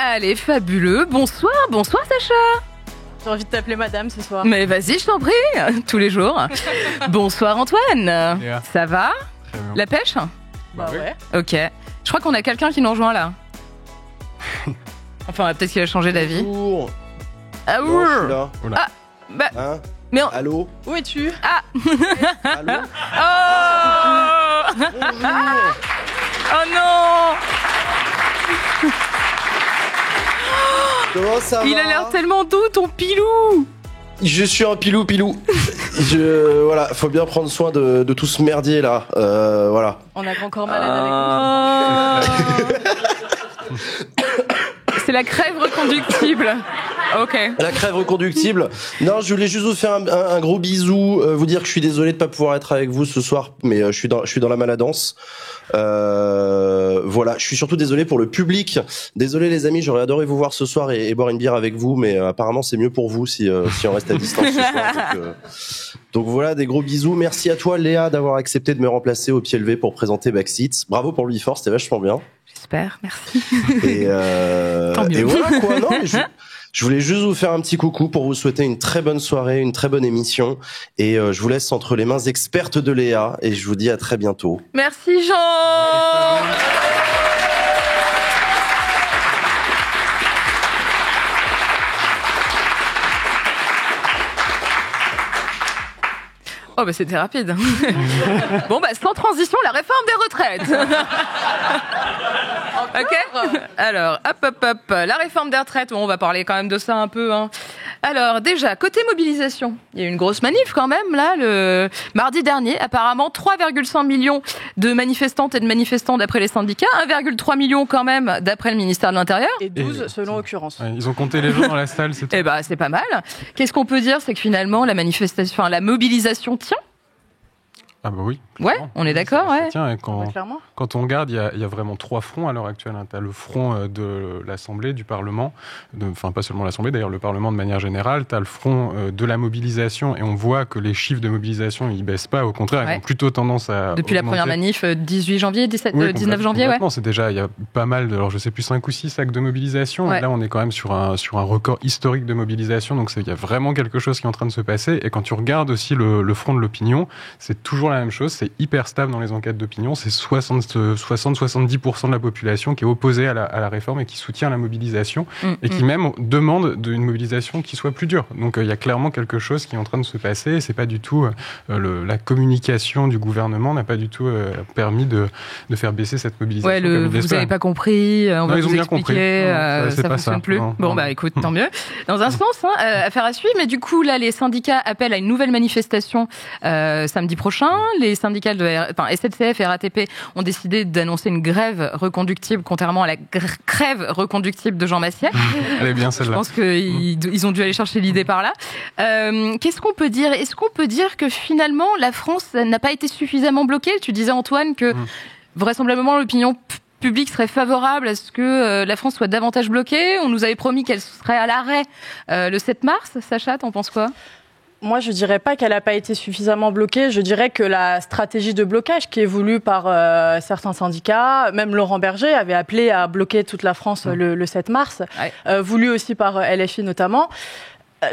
Allez, fabuleux. Bonsoir Sacha. J'ai envie de t'appeler madame ce soir. Mais vas-y, je t'en prie, tous les jours. Bonsoir Antoine. Yeah. Ça va? La pêche? Bah ouais. Ok. Je crois qu'on a quelqu'un qui nous rejoint là. Enfin, peut-être qu'il a changé d'avis. Bonjour. Ah Non, je suis oui. là. Ah, bah, Hein mais Allô Où es-tu? Allô Oh Bonjour. Oh non! Comment ça va? Il a l'air tellement doux, ton pilou! Je suis un pilou. Voilà, faut bien prendre soin de tout ce merdier là. Voilà. On a encore malade avec nous. C'est la crève reconductible. Ok. La crève reconductible. Non, je voulais juste vous faire un gros bisou, vous dire que je suis désolé de pas pouvoir être avec vous ce soir, mais je suis dans la maladance. Voilà, je suis surtout désolé pour le public. Désolé les amis, j'aurais adoré vous voir ce soir et boire une bière avec vous, mais apparemment c'est mieux pour vous si on reste à distance ce soir. Donc voilà, des gros bisous. Merci à toi Léa d'avoir accepté de me remplacer au pied levé pour présenter Backseat. Bravo pour le before, c'était vachement bien. J'espère, merci. Et voilà quoi. Non, mais je voulais juste vous faire un petit coucou pour vous souhaiter une très bonne soirée, une très bonne émission. Et je vous laisse entre les mains expertes de Léa. Et je vous dis à très bientôt. Merci Jean. Oh bah c'était rapide. Bon bah sans transition, la réforme des retraites. Ok. Alors hop. La réforme des retraites, bon, on va parler quand même de ça un peu. Hein. Alors déjà, côté mobilisation, il y a eu une grosse manif quand même là, le mardi dernier. Apparemment 3,5 millions de manifestantes et de manifestants d'après les syndicats, 1,3 million quand même d'après le ministère de l'Intérieur. Et 12 selon Occurrence. Ouais, ils ont compté les gens dans la salle, c'est tout. Eh bah c'est pas mal. Qu'est-ce qu'on peut dire, c'est que finalement la manifestation, la mobilisation tient. Ah bah oui. Ouais, clairement. on est d'accord, Ça ouais. tient, et Clairement. quand on regarde, il y a vraiment 3 fronts à l'heure actuelle. Tu as le front de l'Assemblée, du Parlement, enfin pas seulement l'Assemblée, d'ailleurs le Parlement de manière générale. Tu as le front de la mobilisation, et on voit que les chiffres de mobilisation, ils baissent pas, au contraire, ils ont plutôt tendance à Depuis augmenter. La première manif, 18 janvier, 19 janvier, ouais. C'est déjà, il y a pas mal, alors je sais plus, 5 ou 6 actes de mobilisation. Ouais. Et là, on est quand même sur un record historique de mobilisation, donc il y a vraiment quelque chose qui est en train de se passer. Et quand tu regardes aussi le front de l'opinion, c'est toujours la même chose, c'est hyper stable dans les enquêtes d'opinion, c'est 60-70% de la population qui est opposée à la réforme et qui soutient la mobilisation, et qui même demande une mobilisation qui soit plus dure. Donc il y a clairement quelque chose qui est en train de se passer, et c'est pas du tout la communication du gouvernement n'a pas du tout permis de faire baisser cette mobilisation. Ouais, vous n'avez pas compris, on va ils ont vous bien compris. expliquer, ça pas fonctionne ça. plus. Non, Bon non. bah écoute, tant mieux. Dans un sens, affaire à suivre, mais du coup là les syndicats appellent à une nouvelle manifestation samedi prochain. Les syndicats de SNCF et RATP ont décidé d'annoncer une grève reconductible, contrairement à la crève reconductible de Jean Massier. Elle est bien Je celle-là. pense qu'ils ont dû aller chercher l'idée par là. Qu'est-ce qu'on peut dire? Est-ce qu'on peut dire que finalement la France n'a pas été suffisamment bloquée? Tu disais Antoine que vraisemblablement l'opinion publique serait favorable à ce que la France soit davantage bloquée. On nous avait promis qu'elle serait à l'arrêt le 7 mars. Sacha, t'en penses quoi? Moi, je dirais pas qu'elle n'a pas été suffisamment bloquée. Je dirais que la stratégie de blocage qui est voulue par certains syndicats, même Laurent Berger avait appelé à bloquer toute la France le 7 mars, voulu aussi par LFI notamment.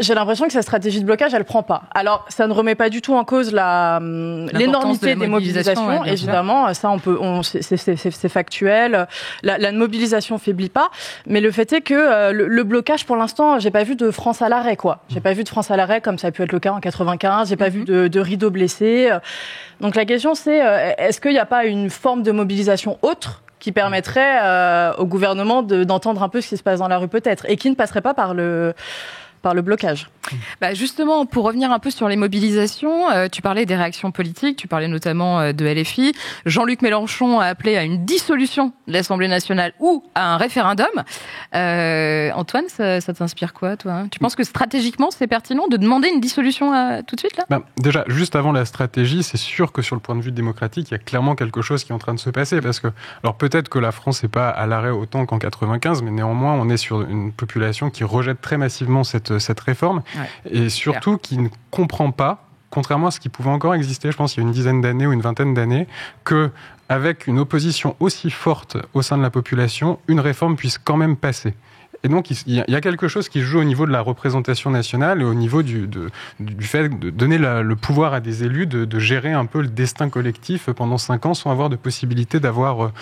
J'ai l'impression que cette stratégie de blocage, elle prend pas. Alors, ça ne remet pas du tout en cause l'énormité des mobilisations. Ouais, évidemment, ça, c'est factuel. La mobilisation faiblit pas. Mais le fait est que le blocage, pour l'instant, j'ai pas vu de France à l'arrêt, quoi. J'ai pas vu de France à l'arrêt comme ça a pu être le cas en 95. J'ai pas vu de rideau blessé. Donc la question, c'est est-ce qu'il n'y a pas une forme de mobilisation autre qui permettrait au gouvernement d'entendre un peu ce qui se passe dans la rue, peut-être, et qui ne passerait pas par le blocage. Bah justement, pour revenir un peu sur les mobilisations, tu parlais des réactions politiques, tu parlais notamment de LFI. Jean-Luc Mélenchon a appelé à une dissolution de l'Assemblée nationale ou à un référendum. Antoine, ça t'inspire quoi, toi? Tu penses que stratégiquement, c'est pertinent de demander une dissolution tout de suite, là? Déjà, juste avant la stratégie, c'est sûr que sur le point de vue démocratique, il y a clairement quelque chose qui est en train de se passer. Parce que, alors peut-être que la France n'est pas à l'arrêt autant qu'en 95, mais néanmoins, on est sur une population qui rejette très massivement cette réforme, et surtout qui ne comprend pas contrairement à ce qui pouvait encore exister, je pense, il y a une dizaine d'années ou une vingtaine d'années, que avec une opposition aussi forte au sein de la population, une réforme puisse quand même passer. Et donc, il y a quelque chose qui se joue au niveau de la représentation nationale et au niveau du fait de donner le pouvoir à des élus de gérer un peu le destin collectif pendant 5 ans sans avoir de possibilité d'avoir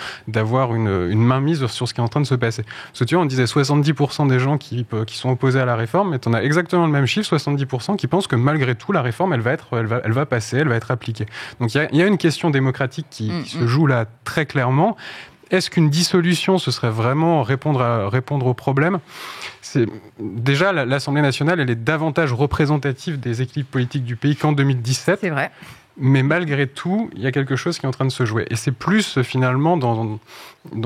une mainmise sur ce qui est en train de se passer. Parce que tu vois, on disait 70% des gens qui sont opposés à la réforme, mais on a exactement le même chiffre, 70% qui pensent que malgré tout, la réforme, elle va passer, elle va être appliquée. Donc, il y a une question démocratique qui se joue là très clairement. Est-ce qu'une dissolution, ce serait vraiment répondre au problème ? Déjà, l'Assemblée nationale, elle est davantage représentative des équilibres politiques du pays qu'en 2017. C'est vrai. Mais malgré tout, il y a quelque chose qui est en train de se jouer. Et c'est plus, finalement, dans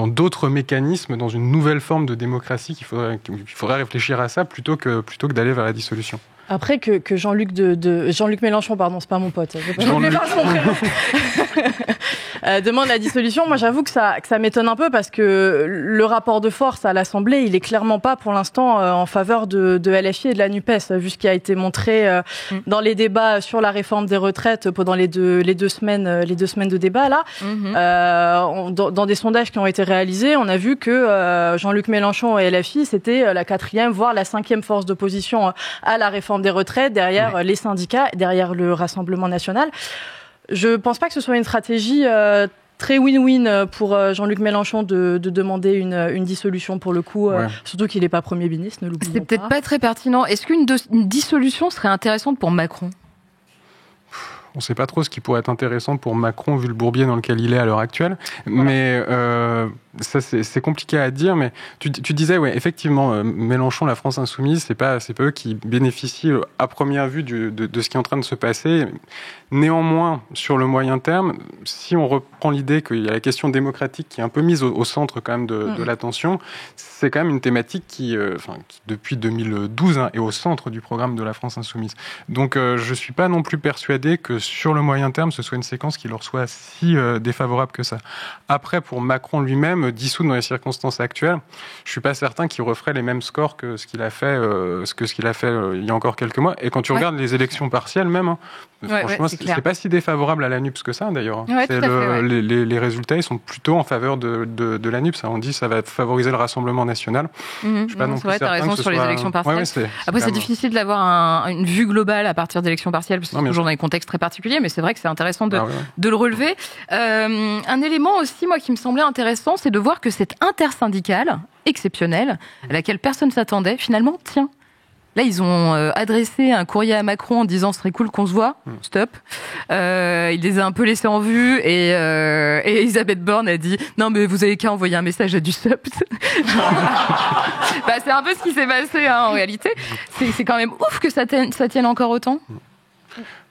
d'autres mécanismes, dans une nouvelle forme de démocratie qu'il faudrait réfléchir à ça plutôt que d'aller vers la dissolution. Après que Jean-Luc Mélenchon, pardon, c'est pas mon pote. Jean-Luc. Demande la dissolution. Moi, j'avoue que ça m'étonne un peu parce que le rapport de force à l'Assemblée, il est clairement pas pour l'instant en faveur de LFI et de la NUPES, vu ce qui a été montré dans les débats sur la réforme des retraites pendant les deux semaines de débat là. Dans des sondages qui ont été réalisés, on a vu que Jean-Luc Mélenchon et LFI, c'était la 4e, voire la 5e force d'opposition à la réforme des retraites, derrière les syndicats, derrière le Rassemblement national. Je pense pas que ce soit une stratégie très win-win pour Jean-Luc Mélenchon de demander une dissolution pour le coup, surtout qu'il n'est pas Premier ministre, ne l'oublions pas. C'est peut-être pas très pertinent. Est-ce qu'une dissolution serait intéressante pour Macron ? On ne sait pas trop ce qui pourrait être intéressant pour Macron vu le bourbier dans lequel il est à l'heure actuelle. Mais ça, c'est compliqué à dire. Mais tu disais, ouais, effectivement, Mélenchon, la France insoumise, c'est pas eux qui bénéficient à première vue de ce qui est en train de se passer. Néanmoins, sur le moyen terme, si on reprend l'idée qu'il y a la question démocratique qui est un peu mise au centre quand même de l'attention, c'est quand même une thématique qui depuis 2012 est au centre du programme de la France insoumise. Donc, je suis pas non plus persuadé que sur le moyen terme, ce soit une séquence qui leur soit si défavorable que ça. Après, pour Macron lui-même, dissoudre dans les circonstances actuelles, je suis pas certain qu'il referait les mêmes scores que ce qu'il a fait, il y a encore quelques mois. Et quand tu regardes les élections partielles même, franchement, c'est pas si défavorable à la NUPES que ça, d'ailleurs. Les résultats, ils sont plutôt en faveur de la NUPES. On dit que ça va favoriser le Rassemblement national. Je suis pas non plus certain. T'as raison sur les élections partielles. Après, c'est difficile d'avoir une vue globale à partir d'élections partielles, parce que c'est toujours dans des contextes très particuliers, mais c'est vrai que c'est intéressant de le relever. Un élément aussi, moi, qui me semblait intéressant, c'est de voir que cette intersyndicale exceptionnelle, à laquelle personne ne s'attendait, finalement, tient. Là, ils ont adressé un courrier à Macron en disant « ce serait cool qu'on se voit, stop ». Il les a un peu laissés en vue et Elisabeth Borne a dit « non, mais vous avez qu'à envoyer un message à du stop ». C'est un peu ce qui s'est passé en réalité. C'est quand même ouf que ça tienne encore autant.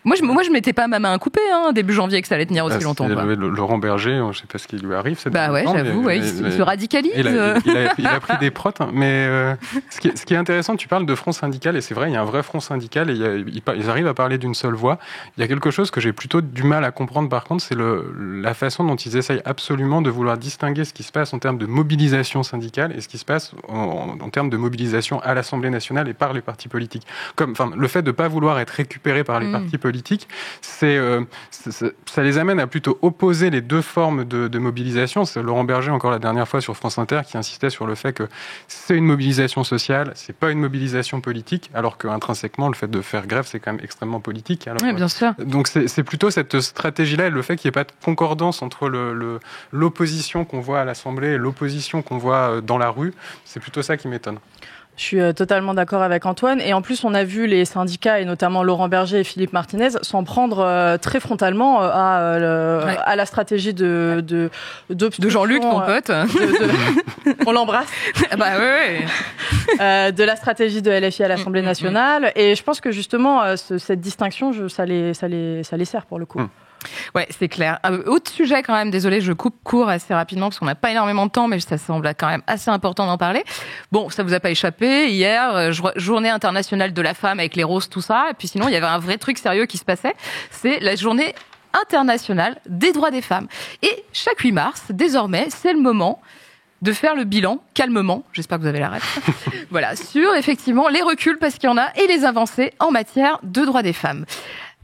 Moi, je m'étais pas ma main coupée début janvier que ça allait tenir aussi longtemps. Laurent Berger, je sais pas ce qui lui arrive. J'avoue, il se radicalise. Il a pris des protes. Mais ce qui est intéressant, tu parles de front syndical, et c'est vrai, il y a un vrai front syndical, et ils arrivent à parler d'une seule voix. Il y a quelque chose que j'ai plutôt du mal à comprendre, par contre, c'est la façon dont ils essayent absolument de vouloir distinguer ce qui se passe en termes de mobilisation syndicale et ce qui se passe en termes de mobilisation à l'Assemblée nationale et par les partis politiques. Le fait de ne pas vouloir être récupéré par les partis politiques, ça les amène à plutôt opposer les deux formes de mobilisation. C'est Laurent Berger, encore la dernière fois sur France Inter, qui insistait sur le fait que c'est une mobilisation sociale, c'est pas une mobilisation politique, alors qu'intrinsèquement, le fait de faire grève, c'est quand même extrêmement politique. Alors, bien sûr. Donc c'est plutôt cette stratégie-là et le fait qu'il n'y ait pas de concordance entre l'opposition qu'on voit à l'Assemblée et l'opposition qu'on voit dans la rue, c'est plutôt ça qui m'étonne. Je suis totalement d'accord avec Antoine. Et en plus, on a vu les syndicats, et notamment Laurent Berger et Philippe Martinez, s'en prendre très frontalement à la stratégie de Jean-Luc, mon pote. On l'embrasse. De la stratégie de LFI à l'Assemblée nationale. Et je pense que justement, cette distinction, ça les sert pour le coup. Ouais, c'est clair. Autre sujet quand même, désolé, je coupe court assez rapidement parce qu'on n'a pas énormément de temps, mais ça semble quand même assez important d'en parler. Bon, ça vous a pas échappé, hier, journée internationale de la femme avec les roses, tout ça, et puis sinon il y avait un vrai truc sérieux qui se passait, c'est la journée internationale des droits des femmes. Et chaque 8 mars, désormais, c'est le moment de faire le bilan, calmement, j'espère que vous avez la ref, sur effectivement les reculs, parce qu'il y en a, et les avancées en matière de droits des femmes.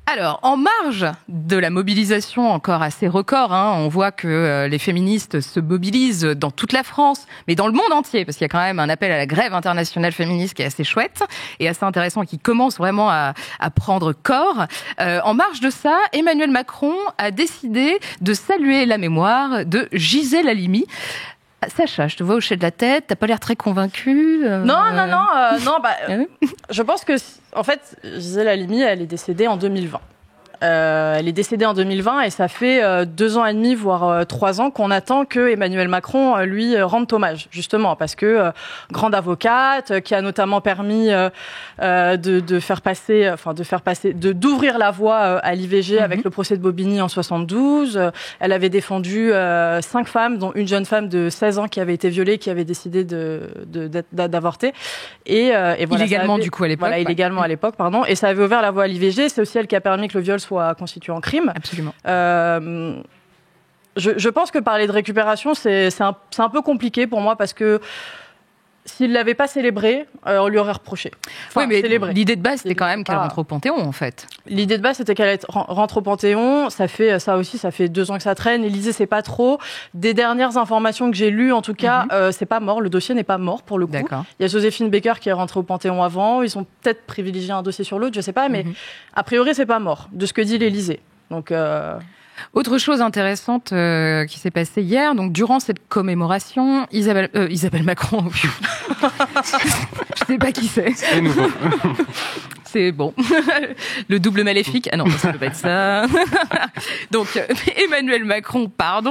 Alors, en marge de la mobilisation encore assez record, on voit que les féministes se mobilisent dans toute la France, mais dans le monde entier, parce qu'il y a quand même un appel à la grève internationale féministe qui est assez chouette et assez intéressant, qui commence vraiment à prendre corps. En marge de ça, Emmanuel Macron a décidé de saluer la mémoire de Gisèle Halimi. Sacha, je te vois hocher de la tête, t'as pas l'air très convaincue. Non, je pense que, en fait, Gisèle Halimi, elle est décédée en 2020. Elle est décédée en 2020 et ça fait 2 ans et demi, voire 3 ans qu'on attend que Emmanuel Macron lui rende hommage, justement, parce que grande avocate, qui a notamment permis d'ouvrir la voie à l'IVG avec le procès de Bobigny en 72. Elle avait défendu 5 femmes, dont une jeune femme de 16 ans qui avait été violée, qui avait décidé d'avorter. Et voilà, illégalement, du coup, à l'époque. Voilà, illégalement à l'époque, pardon. Et ça avait ouvert la voie à l'IVG. C'est aussi elle qui a permis que le viol soit constitué en crime. Absolument. Je pense que parler de récupération, c'est un peu compliqué pour moi parce que s'il ne l'avait pas célébré, on lui aurait reproché. Oui, mais l'idée de base, c'était quand même qu'elle rentre au Panthéon, en fait. L'idée de base, c'était qu'elle rentre au Panthéon. Ça fait 2 ans que ça traîne. L'Élysée, c'est pas trop. Des dernières informations que j'ai lues, en tout cas, c'est pas mort. Le dossier n'est pas mort, pour le coup. D'accord. Il y a Joséphine Baker qui est rentrée au Panthéon avant. Ils ont peut-être privilégié un dossier sur l'autre, je sais pas. Mais a priori, c'est pas mort, de ce que dit l'Élysée. Donc... Autre chose intéressante qui s'est passée hier, donc durant cette commémoration, Isabelle Macron, je sais pas qui c'est. C'est nouveau. C'est bon. Le double maléfique. Ah non, ça peut pas être ça. Donc, Emmanuel Macron, a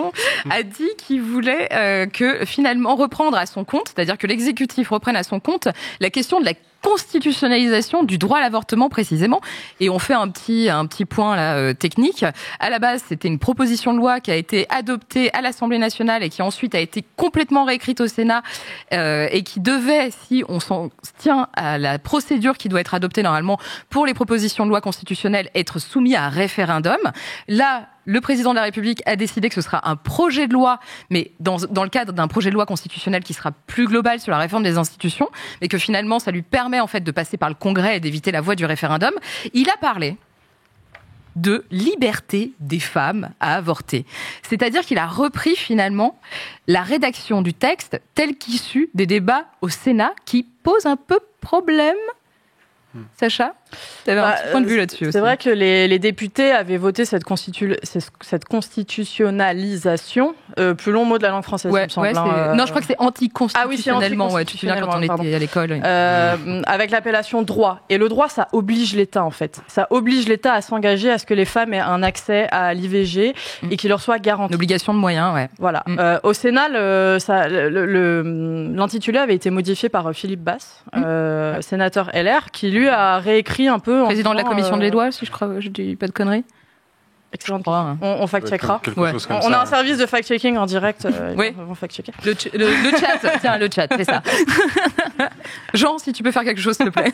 dit qu'il voulait que finalement reprendre à son compte, c'est-à-dire que l'exécutif reprenne à son compte la question de la constitutionnalisation du droit à l'avortement précisément. Et on fait un petit point là technique. À la base, c'était une proposition de loi qui a été adoptée à l'Assemblée nationale et qui ensuite a été complètement réécrite au Sénat et qui devait, si on s'en tient à la procédure qui doit être adoptée normalement pour les propositions de loi constitutionnelles, être soumis à référendum. Là, le président de la République a décidé que ce sera un projet de loi, mais dans le cadre d'un projet de loi constitutionnel qui sera plus global sur la réforme des institutions, mais que finalement, ça lui permet en fait de passer par le Congrès et d'éviter la voie du référendum. Il a parlé de liberté des femmes à avorter. C'est-à-dire qu'il a repris finalement la rédaction du texte tel qu'issue des débats au Sénat qui pose un peu problème. Sacha, tu avais un petit point de vue là-dessus aussi. C'est vrai que les députés avaient voté cette constitutionnalisation, plus long mot de la langue française, il me semble. Non, je crois que c'est anticonstitutionnellement. Tu te souviens quand on était à l'école. Avec l'appellation droit. Et le droit, ça oblige l'État, en fait. Ça oblige l'État à s'engager à ce que les femmes aient un accès à l'IVG et qu'il leur soit garanti. Une obligation de moyens, ouais. Voilà. Au Sénat, l'intitulé avait été modifié par Philippe Basse, sénateur LR, qui lui a réécrit un peu. Président de la commission des lois, si je dis pas de conneries. Excellent. On fact-checkera. On a un service de fact-checking en direct. Oui. On fact-checker. Le chat, tiens, le chat, fais ça. Jean, si tu peux faire quelque chose, s'il te plaît.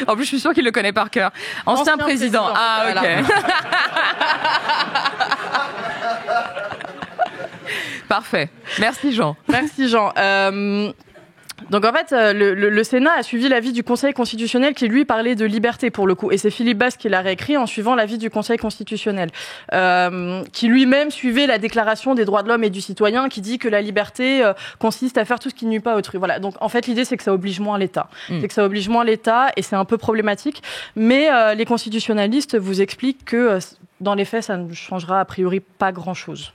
En plus, je suis sûre qu'il le connaît par cœur. Ancien président. Ah, ok. Voilà. Parfait. Merci, Jean. Merci, Jean. Donc en fait, le Sénat a suivi l'avis du Conseil constitutionnel qui lui parlait de liberté pour le coup, et c'est Philippe Basse qui l'a réécrit en suivant l'avis du Conseil constitutionnel, qui lui-même suivait la Déclaration des droits de l'homme et du citoyen, qui dit que la liberté consiste à faire tout ce qui ne nuit pas à autrui. Voilà. Donc en fait, l'idée c'est que ça oblige moins l'État, c'est que ça oblige moins l'État, et c'est un peu problématique. Mais les constitutionnalistes vous expliquent que dans les faits, ça ne changera a priori pas grand-chose.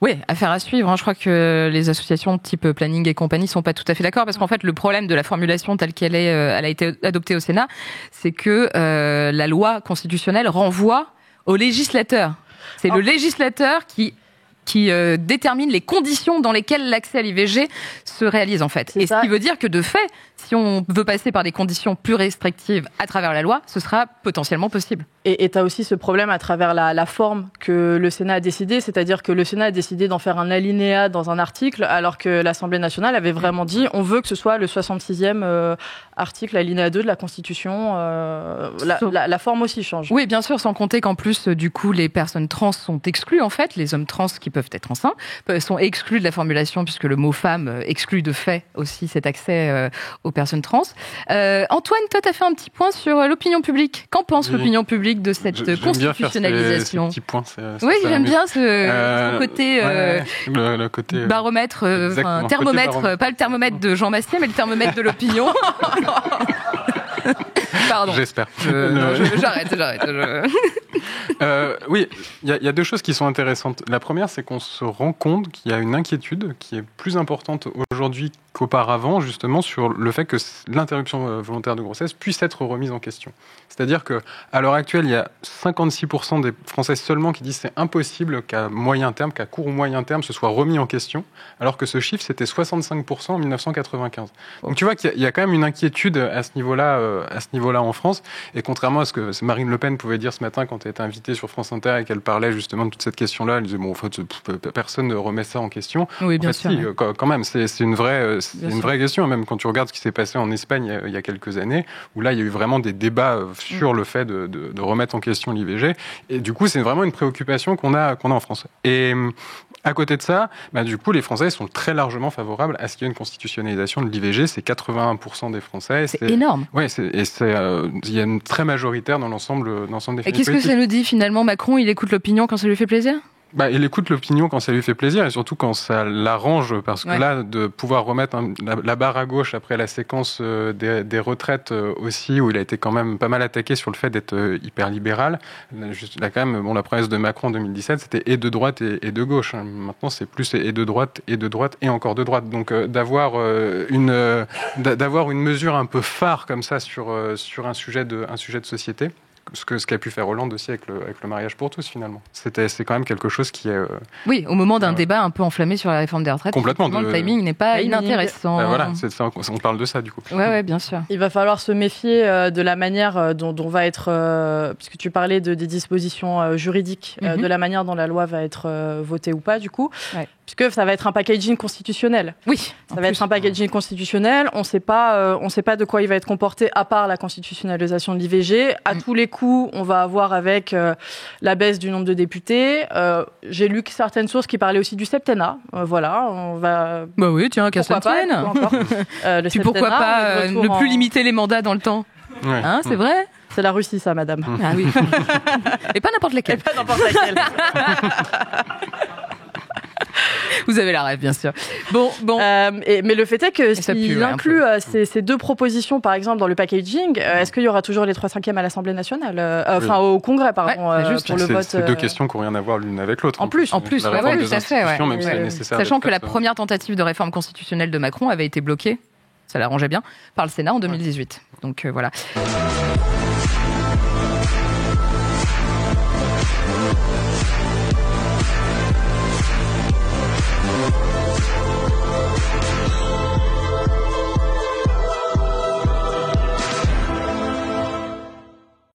Oui, affaire à suivre. Je crois que les associations type Planning et compagnie sont pas tout à fait d'accord, parce qu'en fait, le problème de la formulation telle qu'elle est, elle a été adoptée au Sénat, c'est que la loi constitutionnelle renvoie au législateur. C'est le législateur qui détermine les conditions dans lesquelles l'accès à l'IVG se réalise, en fait. Et ce qui veut dire que, de fait, si on veut passer par des conditions plus restrictives à travers la loi, ce sera potentiellement possible. Et tu as aussi ce problème à travers la forme que le Sénat a décidé, c'est-à-dire que le Sénat a décidé d'en faire un alinéa dans un article, alors que l'Assemblée nationale avait vraiment dit on veut que ce soit le 66e article, alinéa 2 de la Constitution. La forme aussi change. Oui, bien sûr, sans compter qu'en plus, du coup, les personnes trans sont exclues, en fait. Les hommes trans qui peuvent être enceints sont exclus de la formulation, puisque le mot femme exclut de fait aussi cet accès aux personnes trans. Antoine, toi, tu as fait un petit point sur l'opinion publique. Qu'en pense l'opinion publique historique de cette J'aime bien faire constitutionnalisation. ces petits points. Oui, j'aime bien ce côté, le côté baromètre, thermomètre, côté pas le thermomètre de Jean Massier, mais le thermomètre de l'opinion. Pardon. J'espère. J'arrête. Oui, il y a deux choses qui sont intéressantes. La première, c'est qu'on se rend compte qu'il y a une inquiétude qui est plus importante aujourd'hui qu'auparavant, justement, sur le fait que l'interruption volontaire de grossesse puisse être remise en question. C'est-à-dire qu'à l'heure actuelle, il y a 56% des Français seulement qui disent que c'est impossible qu'à moyen terme, qu'à court ou moyen terme, ce soit remis en question, alors que ce chiffre, c'était 65% en 1995. Donc tu vois qu'il y a quand même une inquiétude à ce niveau-là en France, et contrairement à ce que Marine Le Pen pouvait dire ce matin quand elle était invitée sur France Inter et qu'elle parlait justement de toute cette question-là, elle disait bon, en fait, personne ne remet ça en question. Oui, bien en fait, sûr. Si, quand même, c'est une vraie question. Même quand tu regardes ce qui s'est passé en Espagne il y a quelques années, où là il y a eu vraiment des débats sur le fait de remettre en question l'IVG, et du coup c'est vraiment une préoccupation qu'on a en France. Et à côté de ça, du coup les Français sont très largement favorables à ce qu'il y ait une constitutionnalisation de l'IVG. C'est 81% des Français. C'est énorme. Oui, il y a une très majoritaire dans l'ensemble des familles. Et qu'est-ce que ça nous dit finalement? Macron, il écoute l'opinion quand ça lui fait plaisir? Il écoute l'opinion quand ça lui fait plaisir, et surtout quand ça l'arrange, parce que là, de pouvoir remettre la barre à gauche après la séquence des retraites aussi, où il a été quand même pas mal attaqué sur le fait d'être hyper libéral. Là, quand même, la promesse de Macron en 2017, c'était et de droite et de gauche. Maintenant, c'est plus et de droite et encore de droite. Donc, d'avoir une mesure un peu phare comme ça sur un sujet de société. Ce qu'a pu faire Hollande aussi avec le mariage pour tous, finalement. C'est quand même quelque chose qui est... Oui, au moment d'un débat un peu enflammé sur la réforme des retraites, complètement, le timing n'est pas inintéressant. Voilà, on parle de ça, du coup. Oui, bien sûr. Il va falloir se méfier de la manière dont va être... puisque tu parlais des dispositions juridiques, de la manière dont la loi va être votée ou pas, du coup. Ouais. Puisque ça va être un packaging constitutionnel. Oui. Ça va être un packaging constitutionnel. On ne sait pas de quoi il va être comporté, à part la constitutionnalisation de l'IVG. À tous les coups, on va avoir avec la baisse du nombre de députés. J'ai lu certaines sources qui parlaient aussi du septennat. Voilà, on va... Bah oui, tiens, qu'à ça tienne. Pourquoi pas ne plus limiter les mandats dans le temps? Ouais. Hein, c'est vrai? C'est la Russie, ça, madame. Ah oui. Et pas n'importe laquelle. Vous avez la rêve, bien sûr. Bon. Mais le fait est que s'il inclut ces deux propositions, par exemple, dans le packaging, est-ce qu'il y aura toujours les 3/5 à l'Assemblée nationale, au Congrès, pardon, pour le vote. C'est deux questions qui n'ont rien à voir l'une avec l'autre. En plus, tout à fait. Même si elle est nécessaire. Sachant que la première tentative de réforme constitutionnelle de Macron avait été bloquée, ça l'arrangeait bien, par le Sénat en 2018. Donc voilà.